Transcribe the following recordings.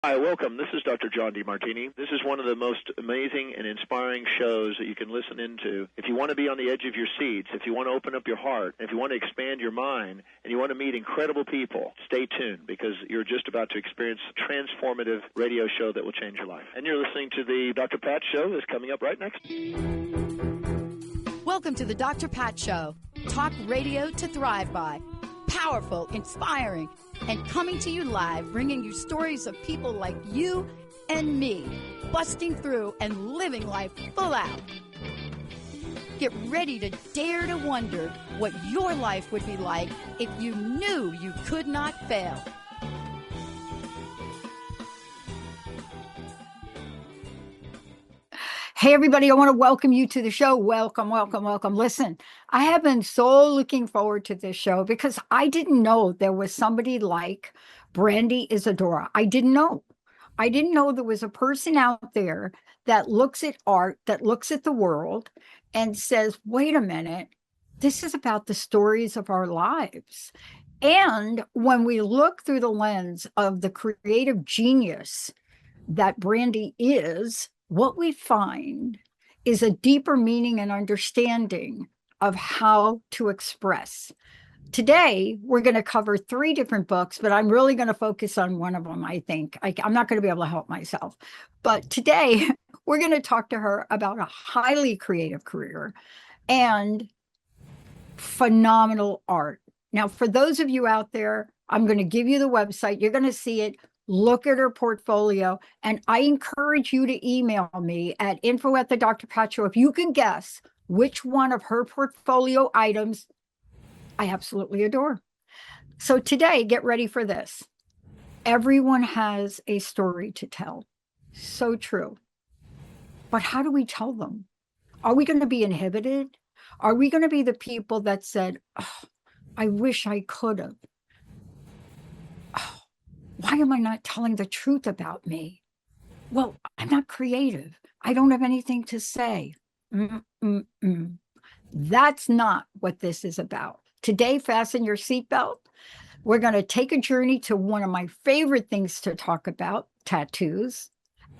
Hi, welcome. This is Dr. John DeMartini. This is one of the most amazing and inspiring shows that you can listen into. If you want to be on the edge of your seats, if you want to open up your heart, if you want to expand your mind, and you want to meet incredible people, stay tuned because you're just about to experience a transformative radio show that will change your life. And you're listening to the Dr. Pat Show that's coming up right next. Welcome to the Dr. Pat Show. Talk radio to thrive by. Powerful, inspiring, and coming to you live, bringing you stories of people like you and me, busting through and living life full out. Get ready to dare to wonder what your life would be like if you knew you could not fail. Hey, everybody, I want to welcome you to the show. Welcome, welcome, welcome. Listen, I have been so looking forward to this show because I didn't know there was somebody like Brandy Isadora. I didn't know. I didn't know there was a person out there that looks at art, that looks at the world and says, wait a minute, this is about the stories of our lives. And when we look through the lens of the creative genius that Brandy is, what we find is a deeper meaning and understanding of how to express. Today, we're going to cover 3 different books, but I'm really going to focus on one of them, I think. I'm not going to be able to help myself. But today, we're going to talk to her about a highly creative career and phenomenal art. Now, for those of you out there, I'm going to give you the website. You're going to see it. Look at her portfolio, and I encourage you to email me at info@the-Dr.Pat-Show if you can guess which one of her portfolio items I absolutely adore. So today, get ready for this. Everyone has a story to tell. So true. But how do we tell them? Are we going to be inhibited? Are we going to be the people that said, oh, I wish I could have? Why am I not telling the truth about me? Well, I'm not creative. I don't have anything to say. That's not what this is about. Today, fasten your seatbelt. We're going to take a journey to one of my favorite things to talk about, tattoos.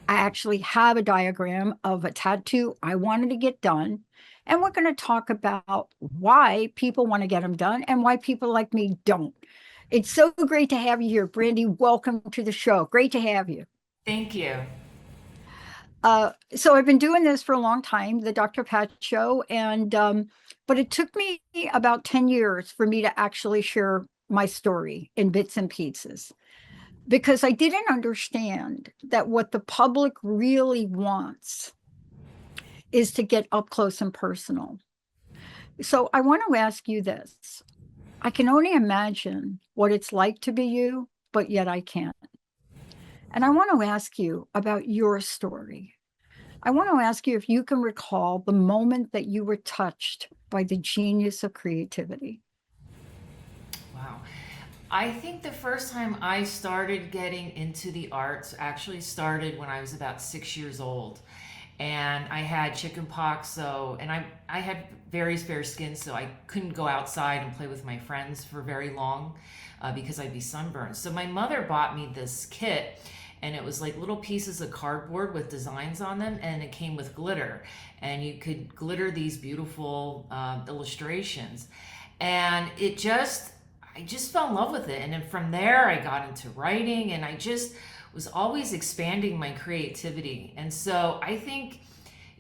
I actually have a diagram of a tattoo I wanted to get done. And we're going to talk about why people want to get them done and why people like me don't. It's so great to have you here, Brandy. Welcome to the show. Great to have you. Thank you. So I've been doing this for a long time, the Dr. Pat Show, and but it took me about 10 years for me to actually share my story in bits and pieces because I didn't understand that what the public really wants is to get up close and personal. So I want to ask you this. I can only imagine what it's like to be you, but yet I can't. And I want to ask you about your story. I want to ask you if you can recall the moment that you were touched by the genius of creativity. Wow. I think the first time I started getting into the arts actually started when I was about 6 years old. And I had chicken pox, and I had very fair skin, so I couldn't go outside and play with my friends for very long because I'd be sunburned. So my mother bought me this kit, and it was like little pieces of cardboard with designs on them, and it came with glitter, and you could glitter these beautiful illustrations. And I just fell in love with it. And then from there, I got into writing, and I just was always expanding my creativity. And so I think,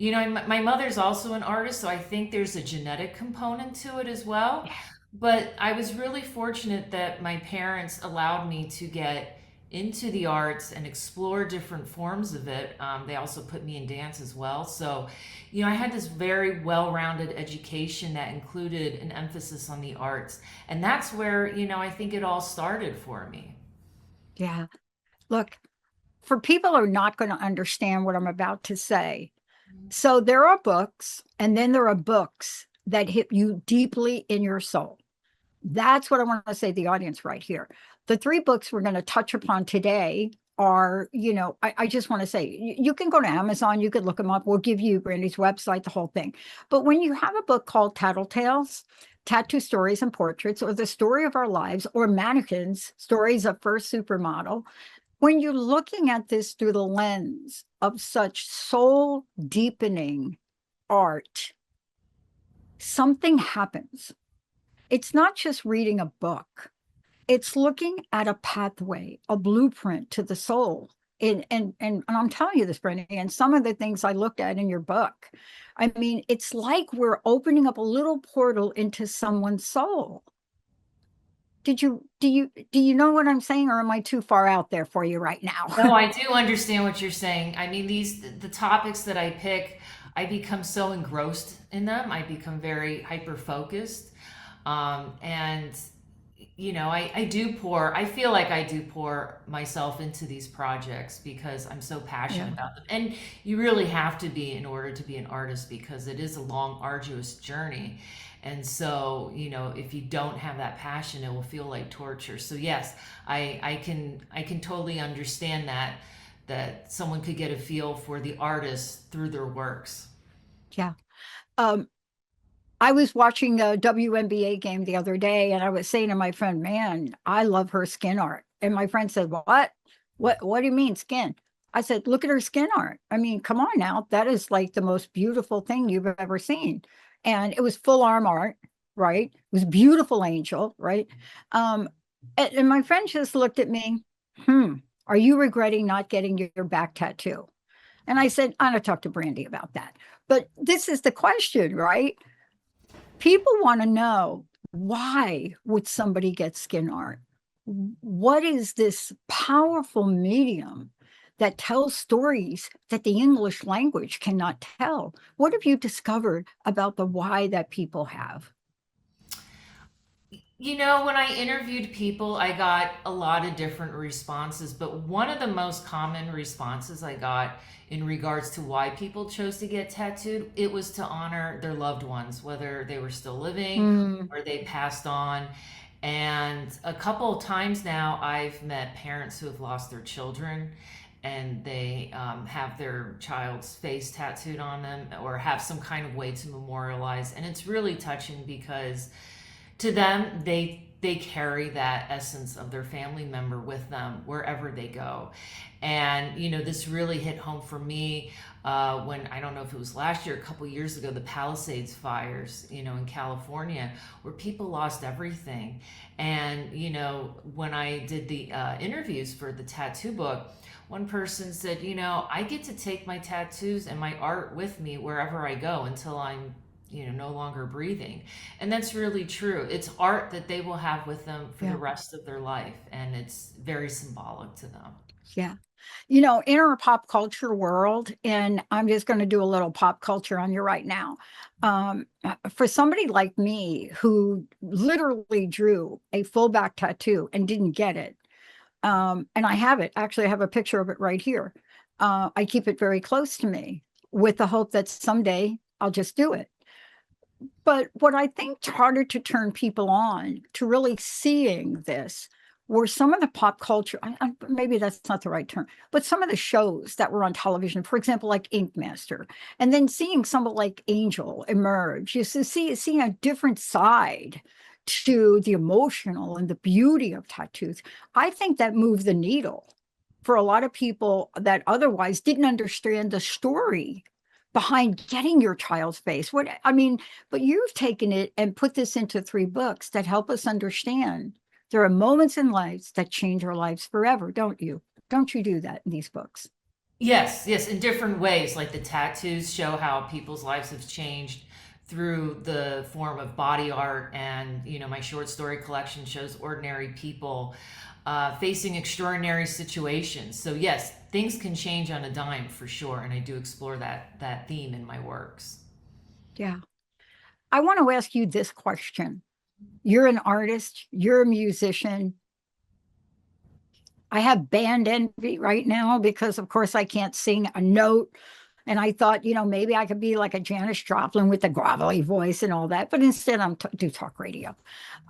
my mother's also an artist, so I think there's a genetic component to it as well. But I was really fortunate that my parents allowed me to get into the arts and explore different forms of it. They also put me in dance as well. So, I had this very well-rounded education that included an emphasis on the arts. And that's where, I think it all started for me. Yeah. Look, for people who are not going to understand what I'm about to say, so there are books, and then there are books that hit you deeply in your soul. That's what I want to say to the audience right here. The 3 books we're going to touch upon today are, I just want to say, you can go to Amazon, you could look them up. We'll give you Brandy's website, the whole thing. But when you have a book called Tattletales, Tattoo Stories and Portraits, or The Story of Our Lives, or Mannequins, Stories of First Supermodel, when you're looking at this through the lens of such soul deepening art, something happens. It's not just reading a book, it's looking at a pathway, a blueprint to the soul. And I'm telling you this, Brandy, and some of the things I looked at in your book, I mean, it's like we're opening up a little portal into someone's soul. Do you know what I'm saying, or am I too far out there for you right now? No, I do understand what you're saying. I mean, the topics that I pick, I become so engrossed in them. I become very hyper focused. And I do pour, I feel like I do pour myself into these projects because I'm so passionate Yeah. about them. And you really have to be in order to be an artist because it is a long, arduous journey. And so, if you don't have that passion, it will feel like torture. So yes, I can totally understand that someone could get a feel for the artist through their works. Yeah. Um, I was watching a WNBA game the other day, and I was saying to my friend, "Man, I love her skin art." And my friend said, "What? What do you mean skin?" I said, "Look at her skin art. I mean, come on now. That is like the most beautiful thing you've ever seen." And it was full arm art, right? It was beautiful angel, right? Um, and my friend just looked at me, hmm, are you regretting not getting your back tattoo? And I said, I'm gonna talk to Brandy about that. But this is the question, right? People want to know, why would somebody get skin art? What is this powerful medium that tells stories that the English language cannot tell? What have you discovered about the why that people have? When I interviewed people, I got a lot of different responses, but one of the most common responses I got in regards to why people chose to get tattooed, it was to honor their loved ones, whether they were still living Mm, or they passed on. And a couple of times now, I've met parents who have lost their children and they have their child's face tattooed on them or have some kind of way to memorialize. And it's really touching because to them they carry that essence of their family member with them wherever they go. And this really hit home for me when, I don't know if it was last year, a couple years ago, the Palisades fires, in California, where people lost everything. And when I did the interviews for the tattoo book, one person said, I get to take my tattoos and my art with me wherever I go until I'm no longer breathing. And that's really true. It's art that they will have with them for the yeah, rest of their life, and it's very symbolic to them. yeah. In our pop culture world, and I'm just going to do a little pop culture on you right now. For somebody like me who literally drew a full back tattoo and didn't get it, and I have it, actually, I have a picture of it right here. I keep it very close to me with the hope that someday I'll just do it. But what I think harder to turn people on to really seeing this were some of the pop culture, maybe that's not the right term, but some of the shows that were on television, for example, like Ink Master, and then seeing someone like Angel emerge, you seeing a different side to the emotional and the beauty of tattoos. I think that moved the needle for a lot of people that otherwise didn't understand the story behind getting your child's face. What I mean, but you've taken it and put this into 3 books that help us understand there are moments in lives that change our lives forever, don't you? Don't you do that in these books? Yes, yes, in different ways. Like the tattoos show how people's lives have changed through the form of body art, and my short story collection shows ordinary people facing extraordinary situations. So yes, things can change on a dime for sure, and I do explore that theme in my works. Yeah. I want to ask you this question. You're an artist, you're a musician. I have band envy right now because, of course, I can't sing a note. And I thought, maybe I could be like a Janis Joplin with the gravelly voice and all that. But instead, do talk radio.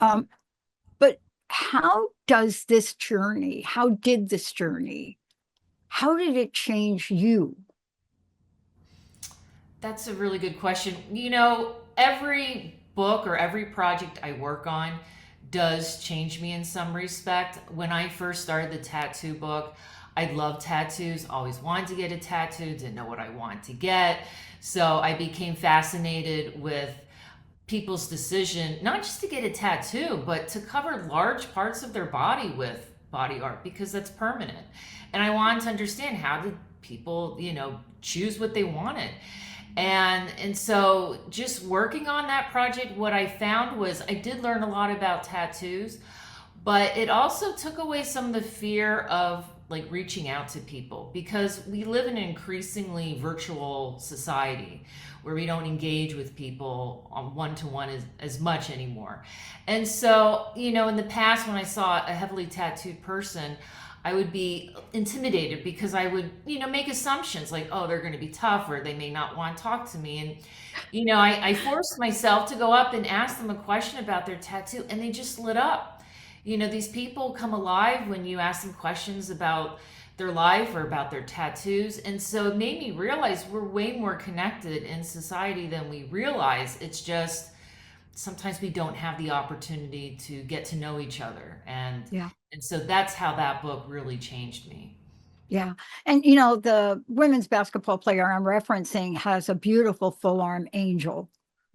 Um, but how did this journey, how did it change you? That's a really good question. Every book or every project I work on does change me in some respect. When I first started the tattoo book, I love tattoos, always wanted to get a tattoo, didn't know what I wanted to get. So I became fascinated with people's decision, not just to get a tattoo, but to cover large parts of their body with body art because that's permanent. And I wanted to understand, how did people, choose what they wanted. And so just working on that project, what I found was I did learn a lot about tattoos, but it also took away some of the fear of like reaching out to people, because we live in an increasingly virtual society where we don't engage with people on one to one as much anymore. And so, in the past, when I saw a heavily tattooed person, I would be intimidated because I would, make assumptions like, oh, they're going to be tough, or they may not want to talk to me. And, I forced myself to go up and ask them a question about their tattoo, and they just lit up. These people come alive when you ask them questions about their life or about their tattoos. And so it made me realize we're way more connected in society than we realize. It's just sometimes we don't have the opportunity to get to know each other. And Yeah. and so that's how that book really changed me. Yeah. And, the women's basketball player I'm referencing has a beautiful full arm angel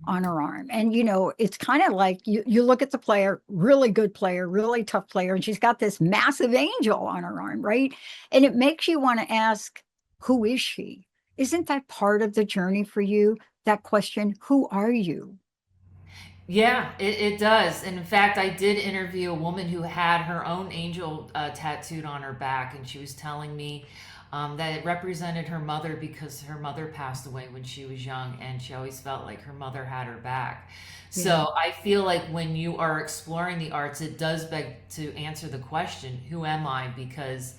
on her arm. And, it's kind of like you look at the player, really good player, really tough player, and she's got this massive angel on her arm, right? And it makes you want to ask, who is she? Isn't that part of the journey for you? That question, who are you? Yeah, it does. And in fact, I did interview a woman who had her own angel tattooed on her back, and she was telling me that it represented her mother because her mother passed away when she was young, and she always felt like her mother had her back. Yeah. So I feel like when you are exploring the arts, it does beg to answer the question, who am I? Because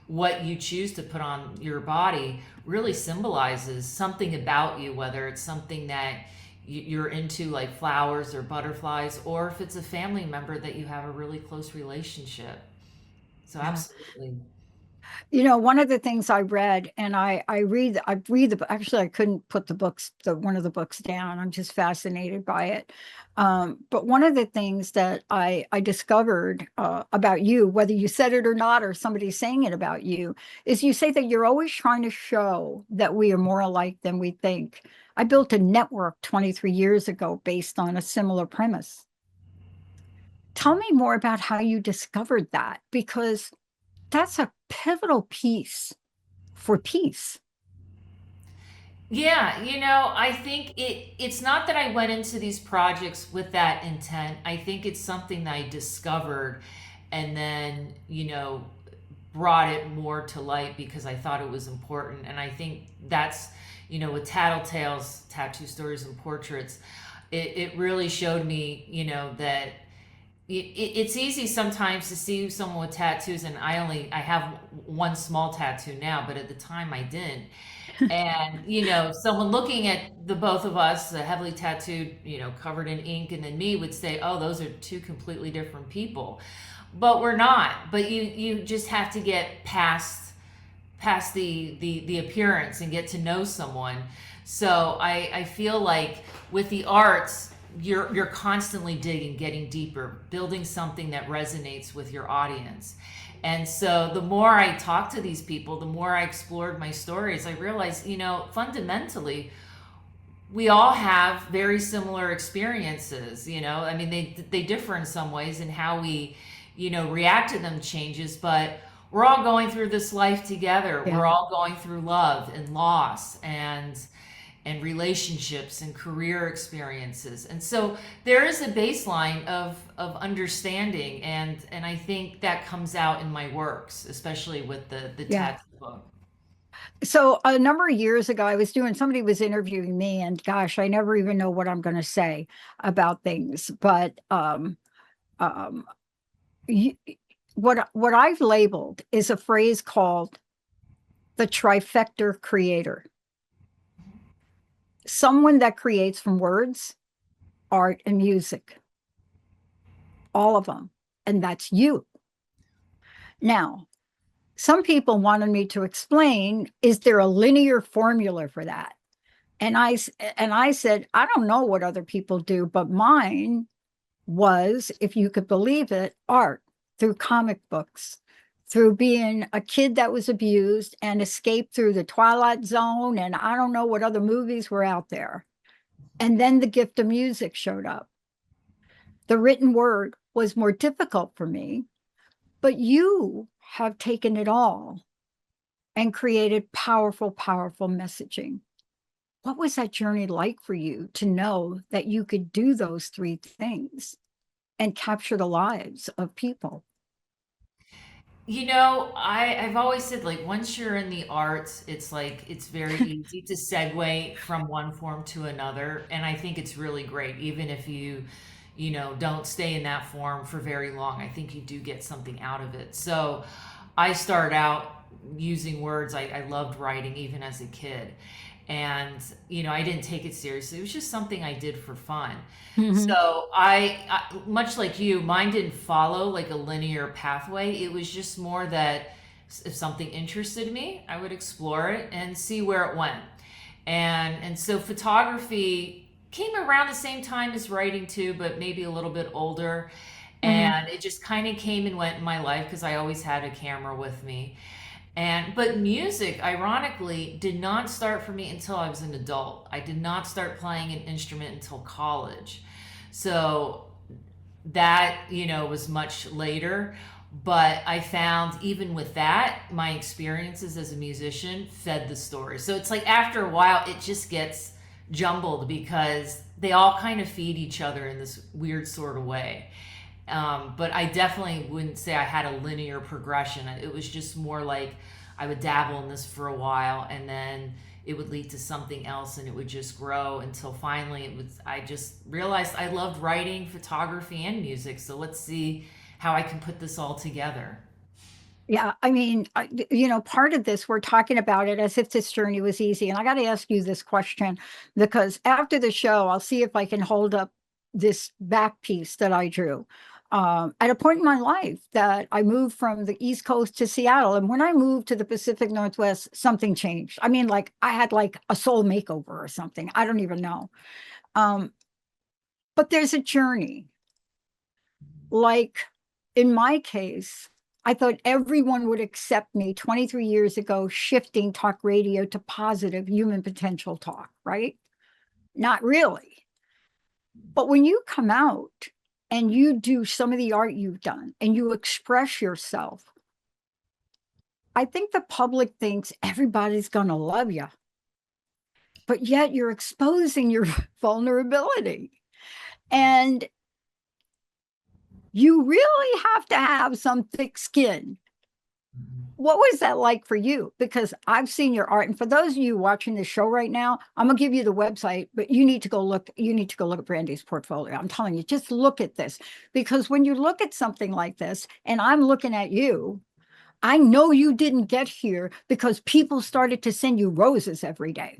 what you choose to put on your body really symbolizes something about you, whether it's something that you're into, like flowers or butterflies, or if it's a family member that you have a really close relationship. So Yeah. absolutely. One of the things I read, and I read actually I couldn't put one of the books down. I'm just fascinated by it. But one of the things that I discovered about you, whether you said it or not, or somebody's saying it about you, is you say that you're always trying to show that we are more alike than we think. I built a network 23 years ago based on a similar premise. Tell me more about how you discovered that, because that's a pivotal piece for peace. Yeah, I think it's not that I went into these projects with that intent. I think it's something that I discovered and then, brought it more to light because I thought it was important. And I think that's, with Tattletales, Tattoo Stories and Portraits, it really showed me, that it's easy sometimes to see someone with tattoos, and I have one small tattoo now, but at the time I didn't. And someone looking at the both of us, heavily tattooed, covered in ink, and then me, would say, oh, those are two completely different people, but we're not. But you just have to get past the appearance and get to know someone. So I feel like with the arts, you're constantly digging, getting deeper, building something that resonates with your audience. And so the more I talked to these people, the more I explored my stories, I realized, fundamentally, we all have very similar experiences. I mean, they differ in some ways, and how we, react to them changes, but we're all going through this life together. Yeah. We're all going through love and loss and relationships and career experiences. And so there is a baseline of understanding, and I think that comes out in my works, especially with the Yeah. tattoo book. So a number of years ago, somebody was interviewing me, and gosh, I never even know what I'm going to say about things. But um, you, what I've labeled is a phrase called the trifecta creator. Someone that creates from words, art, and music, all of them. And that's you. Now, some people wanted me to explain, is there a linear formula for that? And I said, I don't know what other people do, but mine was, if you could believe it, art through comic books, through being a kid that was abused and escaped through the Twilight Zone, and I don't know what other movies were out there. And then the gift of music showed up. The written word was more difficult for me, but you have taken it all and created powerful, powerful messaging. What was that journey like for you to know that you could do those three things and capture the lives of people? I've always said, like, once you're in the arts, it's like it's very easy to segue from one form to another. And I think it's really great, even if you don't stay in that form for very long. I think you do get something out of it. So I started out using words. I loved writing even as a kid. And, I didn't take it seriously. It was just something I did for fun. Mhm. So I much like you, mine didn't follow like a linear pathway. It was just more that if something interested me, I would explore it and see where it went. And so photography came around the same time as writing too, but maybe a little bit older. Mhm. And it just kind of came and went in my life because I always had a camera with me. But music, ironically, did not start for me until I was an adult. I did not start playing an instrument until college. So that was much later. But I found even with that, my experiences as a musician fed the story. So it's like after a while, it just gets jumbled because they all kind of feed each other in this weird sort of way. But I definitely wouldn't say I had a linear progression. It was just more like I would dabble in this for a while and then it would lead to something else and it would just grow until finally I just realized I loved writing, photography, and music. So let's see how I can put this all together. Yeah, I mean, part of this, we're talking about it as if this journey was easy. And I got to ask you this question because after the show, I'll see if I can hold up this back piece that I drew. At a point in my life that I moved from the East Coast to Seattle. And when I moved to the Pacific Northwest, something changed. I mean, like I had like a soul makeover or something. I don't even know. Um, but there's a journey. Like in my case, I thought everyone would accept me 23 years ago, shifting talk radio to positive human potential talk, right? Not really. But when you come out and you do some of the art you've done and you express yourself, I think the public thinks everybody's going to love you, but yet you're exposing your vulnerability. And you really have to have some thick skin. What was that like for you? Because I've seen your art, and for those of you watching the show right now, I'm gonna give you the website, but you need to go look. You need to go look at Brandy's portfolio. I'm telling you, just look at this, because when you look at something like this, and I'm looking at you, I know you didn't get here because people started to send you roses every day.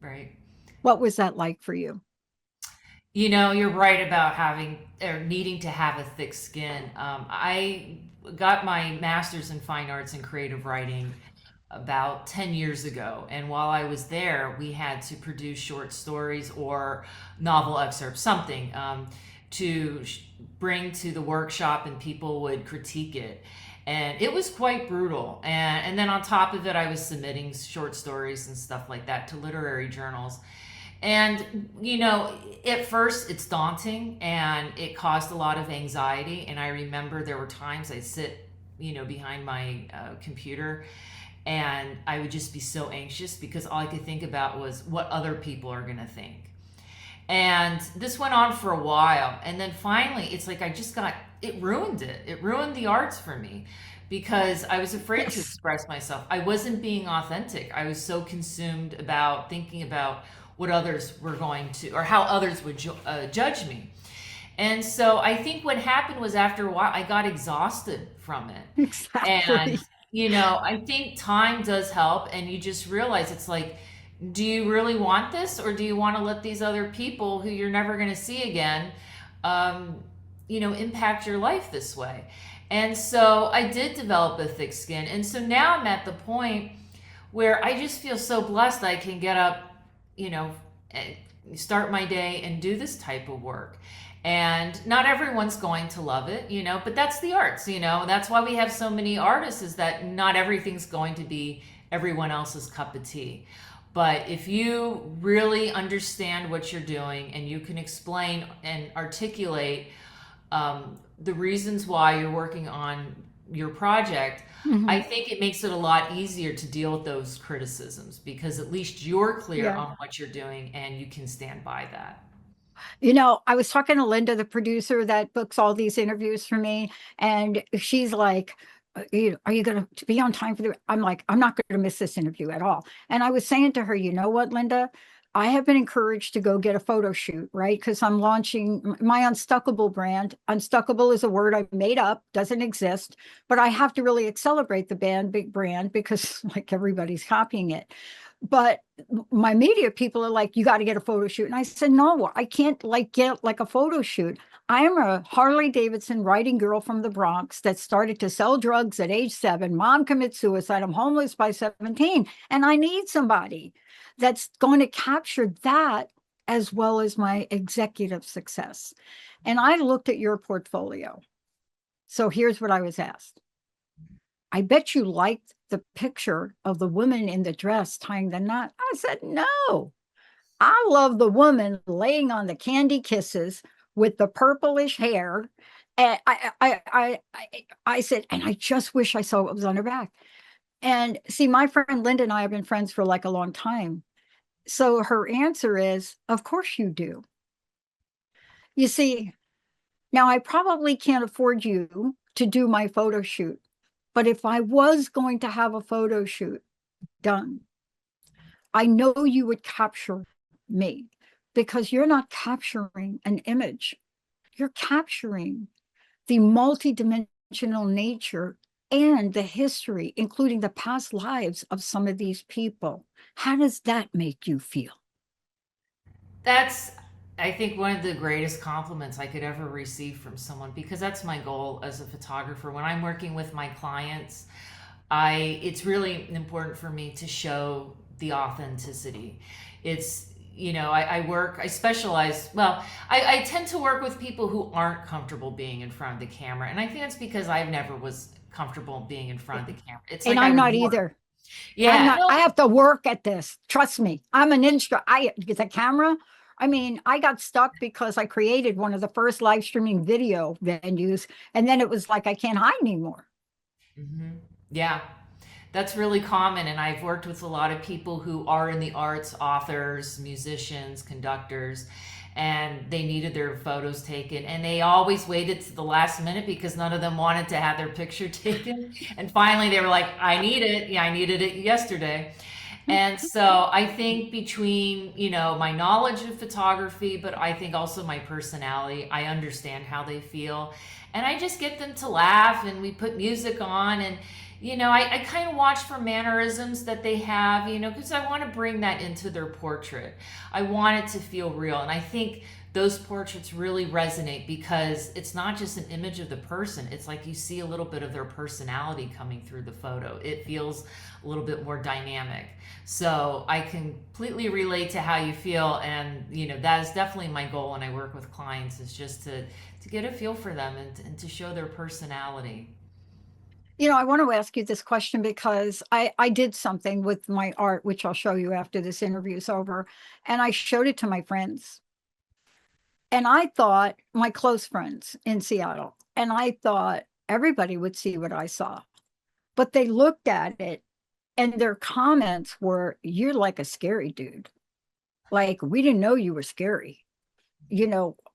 Right. What was that like for you? You're right about having or needing to have a thick skin. I got my master's in fine arts and creative writing about 10 years ago. And while I was there, we had to produce short stories or novel excerpts, something to bring to the workshop, and people would critique it. And it was quite brutal. And then on top of it, I was submitting short stories and stuff like that to literary journals. And, at first it's daunting and it caused a lot of anxiety. And I remember there were times I'd sit, behind my computer and I would just be so anxious because all I could think about was what other people are going to think. And this went on for a while. And then finally, it's like it ruined it. It ruined the arts for me because I was afraid to Yes. express myself. I wasn't being authentic. I was so consumed about thinking about what others were going to, or how others would judge me. And so I think what happened was after a while, I got exhausted from it. And, Exactly. I think time does help. And you just realize it's like, do you really want this? Or do you want to let these other people who you're never going to see again, um, impact your life this way? And so I did develop a thick skin. And so now I'm at the point where I just feel so blessed I can get up, you know, and start my day and do this type of work. And not everyone's going to love it, but that's the arts, that's why we have so many artists, is that not everything's going to be everyone else's cup of tea. But if you really understand what you're doing and you can explain and articulate the reasons why you're working on your project, I Mhm. think it makes it a lot easier to deal with those criticisms, because at least you're clear Yeah. on what you're doing and you can stand by that. I was talking to Linda, the producer that books all these interviews for me, and she's like, Are you going to be on time for the?" I'm like, "I'm not going to miss this interview at all." And I was saying to her, "You know what, Linda? I have been encouraged to go get a photo shoot, right? Because I'm launching my Unstuckable brand. Unstuckable is a word I made up, doesn't exist, but I have to really accelerate the big brand because like everybody's copying it. But my media people are like, you got to get a photo shoot. And I said, no, I can't like get like a photo shoot. I am a Harley Davidson riding girl from the Bronx that started to sell drugs at age 7. Mom commits suicide. I'm homeless by 17. And I need somebody that's going to capture that as well as my executive success. And I looked at your portfolio. So here's what I was asked. I bet you liked the picture of the woman in the dress tying the knot. I said, no, I love the woman laying on the candy kisses with the purplish hair. And I said, and I just wish I saw what was on her back. And see, my friend Linda and I have been friends for like a long time. So her answer is, of course you do. You see, now I probably can't afford you to do my photo shoot, but if I was going to have a photo shoot done, I know you would capture me because you're not capturing an image. You're capturing the multidimensional nature and the history, including the past lives of some of these people. How does that make you feel? That's, I think, one of the greatest compliments I could ever receive from someone, because that's my goal as a photographer. When I'm working with my clients, it's really important for me to show the authenticity. It's, I specialize, well, I tend to work with people who aren't comfortable being in front of the camera. And I think that's because I never was comfortable being in front of the camera. It's And like I I'm was not born. either. I'm Yeah, not, no. I have to work at this. Trust me. I'm an instructor. I get the camera. I mean, I got stuck because I created one of the first live streaming video venues, and then it was like I can't hide anymore. Hmm. Yeah, that's really common. And I've worked with a lot of people who are in the arts, authors, musicians, conductors, and they needed their photos taken. And they always waited to the last minute because none of them wanted to have their picture taken. And finally, they were like, I need it. Yeah, I needed it yesterday. And so I think between, my knowledge of photography, but I think also my personality, I understand how they feel. And I just get them to laugh, and we put music on, and I kind of watch for mannerisms that they have, because I want to bring that into their portrait. I want it to feel real. And I think those portraits really resonate because it's not just an image of the person. It's like you see a little bit of their personality coming through the photo. It feels a little bit more dynamic. So I completely relate to how you feel. And, that is definitely my goal when I work with clients, is just to get a feel for them, and to show their personality. I want to ask you this question because I did something with my art, which I'll show you after this interview is over. And I showed it to my friends. And I thought, my close friends in Seattle, and I thought everybody would see what I saw. But they looked at it and their comments were, "You're like a scary dude. Like, we didn't know you were scary.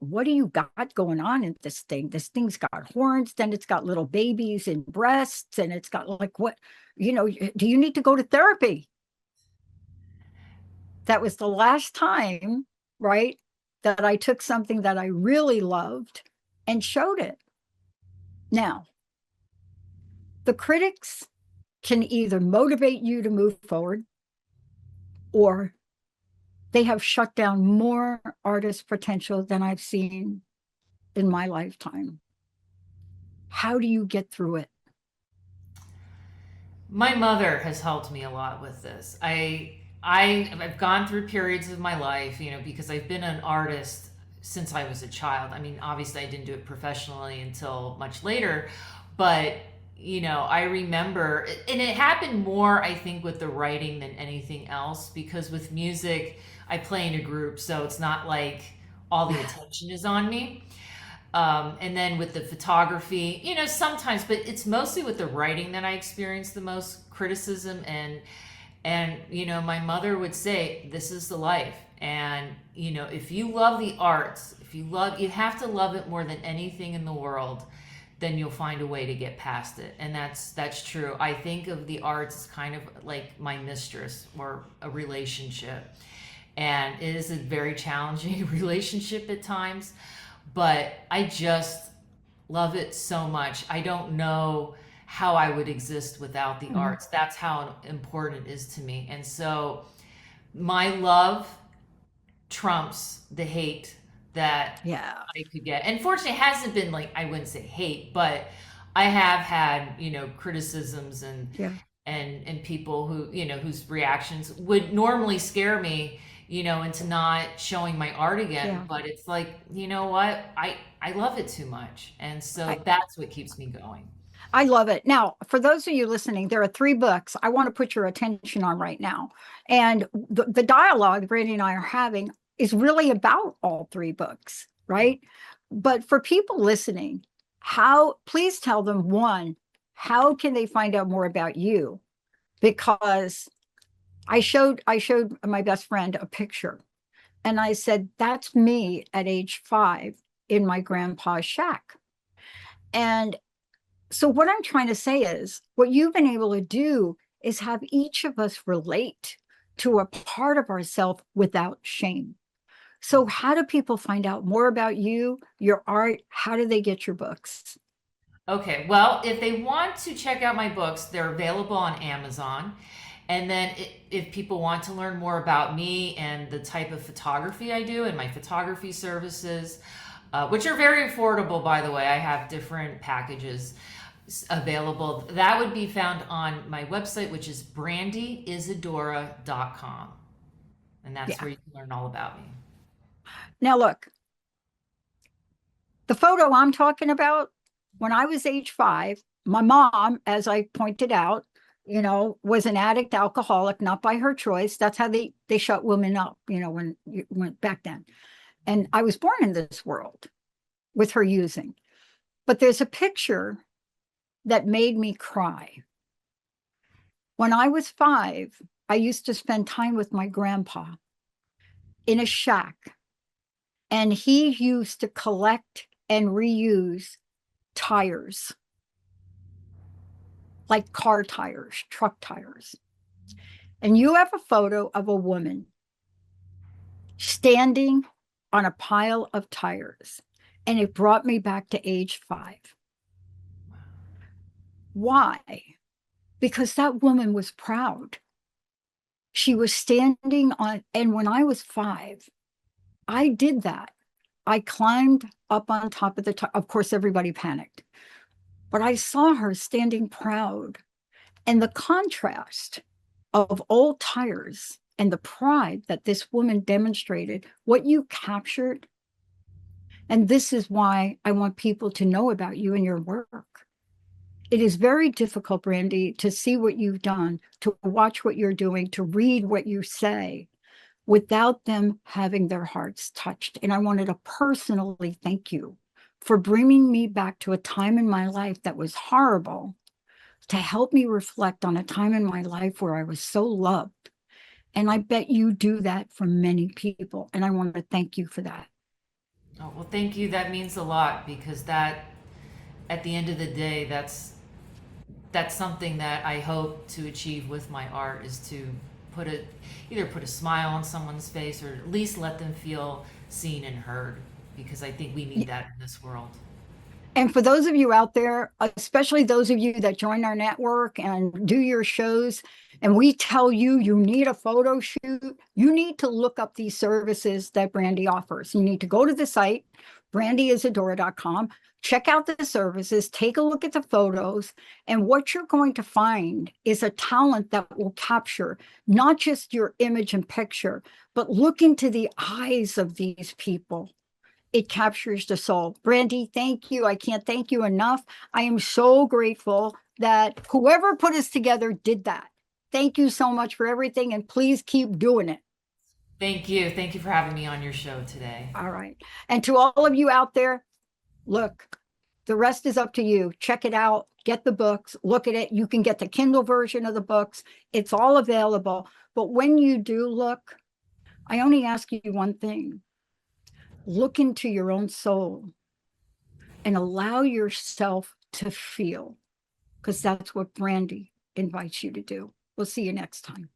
What do you got going on in this thing? This thing's got horns, then it's got little babies and breasts, and it's got like what, do you need to go to therapy?" That was the last time, right, that I took something that I really loved and showed it. Now, the critics can either motivate you to move forward, or they have shut down more artist potential than I've seen in my lifetime. How do you get through it? My mother has helped me a lot with this. I've gone through periods of my life, because I've been an artist since I was a child. I mean, obviously, I didn't do it professionally until much later, but I remember, and it happened more, I think, with the writing than anything else, because with music, I play in a group, so it's not like all the attention is on me. And then with the photography, sometimes, but it's mostly with the writing that I experience the most criticism. And my mother would say, this is the life. And if you love the arts, you have to love it more than anything in the world, then you'll find a way to get past it. And that's true. I think of the arts as kind of like my mistress or a relationship. And it is a very challenging relationship at times, but I just love it so much. I don't know how I would exist without the arts. That's how important it is to me. And so my love trumps the hate that Yeah. I could get. And fortunately, it hasn't been like, I wouldn't say hate, but I have had, criticisms and Yeah. and people who, whose reactions would normally scare me, into not showing my art again. Yeah. But it's like, you know what? I love it too much. And so that's what keeps me going. I love it. Now, for those of you listening, there are 3 books I want to put your attention on right now. And the dialogue Brandy and I are having is really about all 3 books, right? But for people listening, please tell them, one, how can they find out more about you? Because I showed my best friend a picture, and I said, that's me at age 5 in my grandpa's shack. And so what I'm trying to say is, what you've been able to do is have each of us relate to a part of ourselves without shame. So how do people find out more about you, your art? How do they get your books? Okay, well, if they want to check out my books, they're available on Amazon. And then if people want to learn more about me and the type of photography I do and my photography services, which are very affordable, by the way, I have different packages available. That would be found on my website, which is brandyisadora.com. And that's where you can learn all about me. Now, look, the photo I'm talking about, when I was age 5, my mom, as I pointed out, was an addict, alcoholic, not by her choice. That's how they shut women up, when you went back then. And I was born in this world with her using. But there's a picture that made me cry. When I was 5, I used to spend time with my grandpa in a shack, and he used to collect and reuse tires, like car tires, truck tires. And you have a photo of a woman standing on a pile of tires, and it brought me back to age 5. Why? Because that woman was proud. She was standing on, and when I was 5, I did that. I climbed up on top of of course, everybody panicked, but I saw her standing proud. And the contrast of old tires and the pride that this woman demonstrated, what you captured. And this is why I want people to know about you and your work. It is very difficult, Brandy, to see what you've done, to watch what you're doing, to read what you say without them having their hearts touched. And I wanted to personally thank you for bringing me back to a time in my life that was horrible, to help me reflect on a time in my life where I was so loved. And I bet you do that for many people. And I want to thank you for that. Oh, well, thank you. That means a lot, because that, at the end of the day, that's something that I hope to achieve with my art, is to either put a smile on someone's face, or at least let them feel seen and heard, because I think we need that in this world. And for those of you out there, especially those of you that join our network and do your shows, and we tell you you need a photo shoot, you need to look up these services that Brandy offers. You need to go to the site, brandyisadora.com, check out the services, take a look at the photos, and what you're going to find is a talent that will capture not just your image and picture, but look into the eyes of these people it captures the soul. Brandy, thank you. I can't thank you enough. I am so grateful that whoever put us together did that. Thank you so much for everything, and please keep doing it. Thank you. Thank you for having me on your show today. All right. And to all of you out there, look, the rest is up to you. Check it out. Get the books. Look at it. You can get the Kindle version of the books. It's all available. But when you do look, I only ask you one thing. Look into your own soul and allow yourself to feel, because that's what Brandy invites you to do. We'll see you next time.